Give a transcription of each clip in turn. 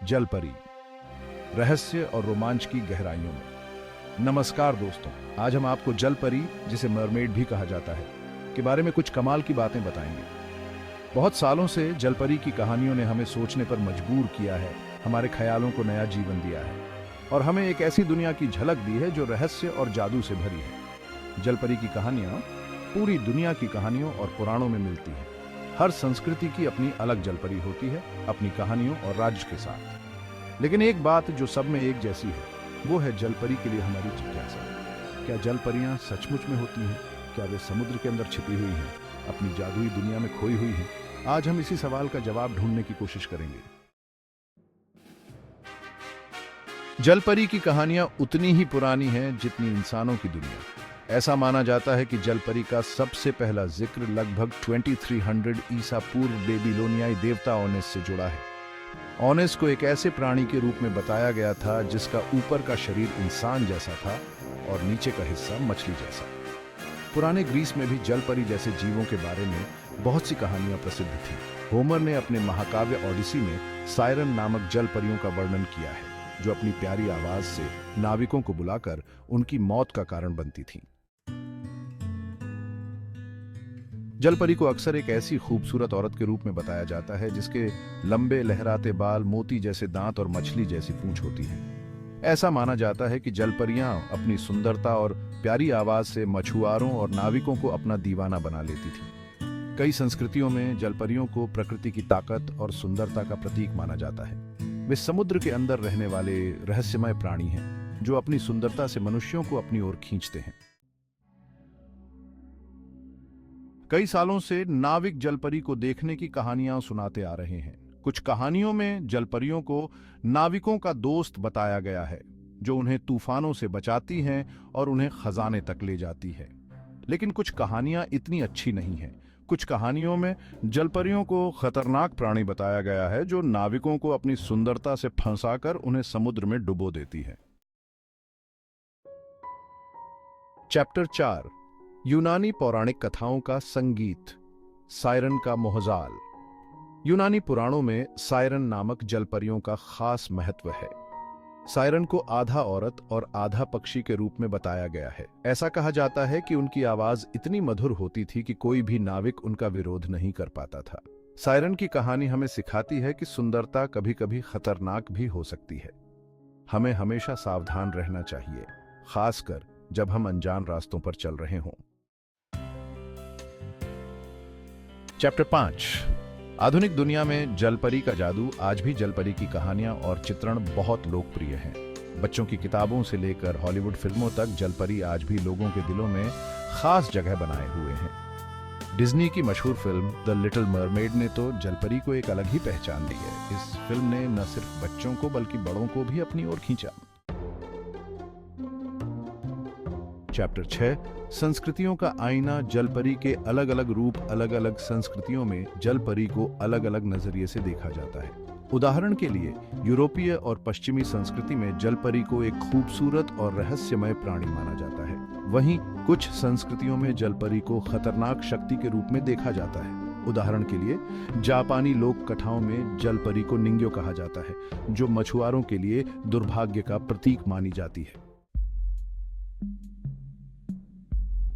जलपरी, रहस्य और रोमांच की गहराइयों में। नमस्कार दोस्तों, आज हम आपको जलपरी, जिसे मरमेड भी कहा जाता है, के बारे में कुछ कमाल की बातें बताएंगे। बहुत सालों से जलपरी की कहानियों ने हमें सोचने पर मजबूर किया है, हमारे ख्यालों को नया जीवन दिया है और हमें एक ऐसी दुनिया की झलक दी है जो रहस्य और जादू से भरी है। जलपरी की कहानियां पूरी दुनिया की कहानियों और पुराणों में मिलती हैं। हर संस्कृति की अपनी अलग जलपरी होती है, अपनी कहानियों और राज्य के साथ। लेकिन एक बात जो सब में एक जैसी है, वो है जलपरी के लिए हमारी जिज्ञासा। क्या जलपरियां सचमुच में होती हैं? क्या वे समुद्र के अंदर छिपी हुई हैं, अपनी जादुई दुनिया में खोई हुई हैं? आज हम इसी सवाल का जवाब ढूंढने की कोशिश करेंगे। जलपरी की कहानियां उतनी ही पुरानी हैं जितनी इंसानों की दुनिया। ऐसा माना जाता है कि जलपरी का सबसे पहला जिक्र लगभग 2300 ईसा पूर्व बेबीलोनियाई देवता ओनेस से जुड़ा है। ओनेस को एक ऐसे प्राणी के रूप में बताया गया था जिसका ऊपर का शरीर इंसान जैसा था और नीचे का हिस्सा मछली जैसा। पुराने ग्रीस में भी जलपरी जैसे जीवों के बारे में बहुत सी कहानियां प्रसिद्ध थीं। होमर ने अपने महाकाव्य ओडिसी में सायरन नामक जलपरियों का वर्णन किया है, जो अपनी प्यारी आवाज से नाविकों को बुलाकर उनकी मौत का कारण बनती थीं। जलपरी को अक्सर एक ऐसी खूबसूरत औरत के रूप में बताया जाता है जिसके लंबे लहराते बाल, मोती जैसे दांत और मछली जैसी पूंछ होती है। ऐसा माना जाता है कि जलपरियां अपनी सुंदरता और प्यारी आवाज से मछुआरों और नाविकों को अपना दीवाना बना लेती थीं। कई संस्कृतियों में जलपरियों को प्रकृति की ताकत और सुंदरता का प्रतीक माना जाता है। वे समुद्र के अंदर रहने वाले रहस्यमय प्राणी हैं, जो अपनी सुंदरता से मनुष्यों को अपनी ओर खींचते हैं। कई सालों से नाविक जलपरी को देखने की कहानियां सुनाते आ रहे हैं। कुछ कहानियों में जलपरियों को नाविकों का दोस्त बताया गया है, जो उन्हें तूफानों से बचाती हैं और उन्हें खजाने तक ले जाती है। लेकिन कुछ कहानियां इतनी अच्छी नहीं हैं। कुछ कहानियों में जलपरियों को खतरनाक प्राणी बताया गया है, जो नाविकों को अपनी सुंदरता से फंसाकर उन्हें समुद्र में डुबो देती है। चैप्टर 4, यूनानी पौराणिक कथाओं का संगीत, सायरन का मोहजाल। यूनानी पुराणों में सायरन नामक जलपरियों का खास महत्व है। सायरन को आधा औरत और आधा पक्षी के रूप में बताया गया है। ऐसा कहा जाता है कि उनकी आवाज इतनी मधुर होती थी कि कोई भी नाविक उनका विरोध नहीं कर पाता था। सायरन की कहानी हमें सिखाती है कि सुंदरता कभी कभी खतरनाक भी हो सकती है। हमें हमेशा सावधान रहना चाहिए, खासकर जब हम अनजान रास्तों पर चल रहे हों। चैप्टर 5, आधुनिक दुनिया में जलपरी का जादू। आज भी जलपरी की कहानियां और चित्रण बहुत लोकप्रिय हैं। बच्चों की किताबों से लेकर हॉलीवुड फिल्मों तक जलपरी आज भी लोगों के दिलों में खास जगह बनाए हुए हैं। डिज्नी की मशहूर फिल्म द लिटिल मरमेड ने तो जलपरी को एक अलग ही पहचान दी है। इस फिल्म ने न सिर्फ बच्चों को बल्कि बड़ों को भी अपनी ओर खींचा। चैप्टर 6, संस्कृतियों का आईना। जलपरी के अलग अलग रूप। अलग अलग संस्कृतियों में जलपरी को अलग अलग नजरिए से देखा जाता है। उदाहरण के लिए, यूरोपीय और पश्चिमी संस्कृति में जलपरी को एक खूबसूरत और रहस्यमय प्राणी माना जाता है। वहीं कुछ संस्कृतियों में जलपरी को खतरनाक शक्ति के रूप में देखा जाता है। उदाहरण के लिए, जापानी लोक कथाओं में जलपरी को निंग्यो कहा जाता है, जो मछुआरों के लिए दुर्भाग्य का प्रतीक मानी जाती है।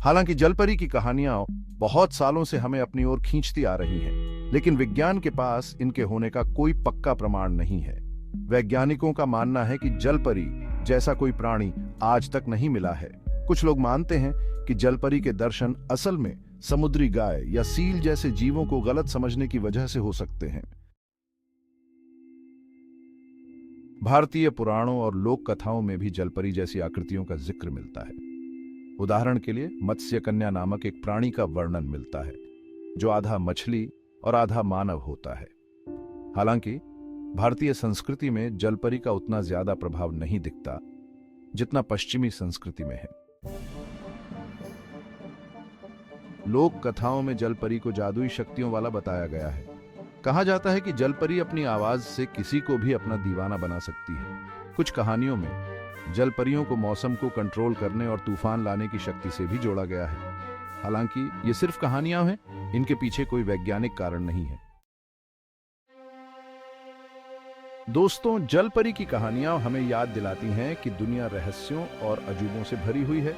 हालांकि जलपरी की कहानियां बहुत सालों से हमें अपनी ओर खींचती आ रही हैं, लेकिन विज्ञान के पास इनके होने का कोई पक्का प्रमाण नहीं है। वैज्ञानिकों का मानना है कि जलपरी जैसा कोई प्राणी आज तक नहीं मिला है। कुछ लोग मानते हैं कि जलपरी के दर्शन असल में समुद्री गाय या सील जैसे जीवों को गलत समझने की वजह से हो सकते हैं। भारतीय पुराणों और लोक कथाओं में भी जलपरी जैसी आकृतियों का जिक्र मिलता है। उदाहरण के लिए, मत्स्य कन्या नामक एक प्राणी का वर्णन मिलता है, जो आधा मछली और आधा मानव होता है। हालांकि भारतीय संस्कृति में जलपरी का उतना ज्यादा प्रभाव नहीं दिखता जितना पश्चिमी संस्कृति में है। लोक कथाओं में जलपरी को जादुई शक्तियों वाला बताया गया है। कहा जाता है कि जलपरी अपनी आवाज से किसी को भी अपना दीवाना बना सकती है। कुछ कहानियों में जलपरियों को मौसम को कंट्रोल करने और तूफान लाने की शक्ति से भी जोड़ा गया है। हालांकि ये सिर्फ कहानियां हैं, इनके पीछे कोई वैज्ञानिक कारण नहीं है। दोस्तों, जलपरी की कहानियां हमें याद दिलाती हैं कि दुनिया रहस्यों और अजूबों से भरी हुई है।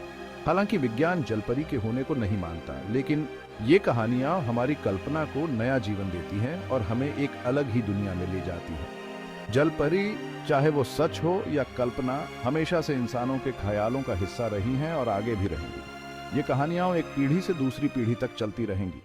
हालांकि विज्ञान जलपरी के होने को नहीं मानता, लेकिन ये कहानियां हमारी कल्पना को नया जीवन देती हैं और हमें एक अलग ही दुनिया में ले जाती हैं। जलपरी, चाहे वो सच हो या कल्पना, हमेशा से इंसानों के ख्यालों का हिस्सा रही हैं और आगे भी रहेंगी। ये कहानियां एक पीढ़ी से दूसरी पीढ़ी तक चलती रहेंगी।